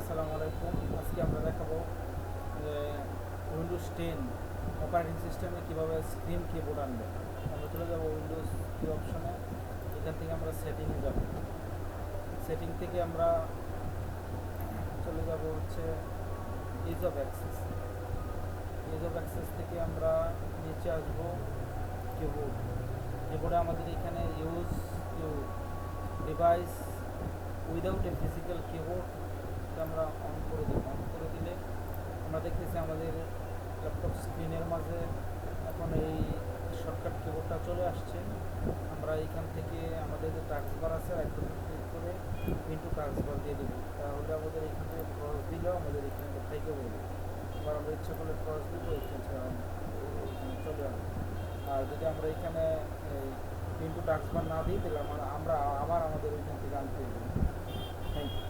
আসসালামু আলাইকুম। আজকে আমরা দেখাবো যে উইন্ডোজ 10 অপারেটিং সিস্টেমে কীভাবে স্ক্রিন কিবোর্ড আনবে। আমরা চলে যাব উইন্ডোজ কি অপশনে। এখান থেকে আমরা সেটিংয়ে যাব। সেটিং থেকে আমরা চলে যাব হচ্ছে is of access. Is of access থেকে আমরা নিচে আসবো কিবোর্ড। কিবোর্ডে আমাদের এখানে use to device without a physical keyboard আমরা অন করে দেব। অন করে দিলে আমরা দেখতেছি আমাদের ল্যাপটপ স্ক্রিনের মাঝে এখন এই শর্টকাট কিবোর্ডটা চলে আসছে। আমরা এইখান থেকে আমাদের যে টাস্কবার আছে একদম ক্লিক করে ইনটু টাস্কবার দিয়ে দেবো। তাহলে আমাদের এখান থেকে ক্রস দিলেও আমাদের এখানে থেকে বলবে। আবার আমরা ইচ্ছা করলে ক্রস দিব, এখানে চলে আসবে। আর যদি আমরা এখানে ইনটু টাস্কবার না দিই তাহলে আমরা আবার আমাদের ওইখান থেকে আনতে হবে। Thank you.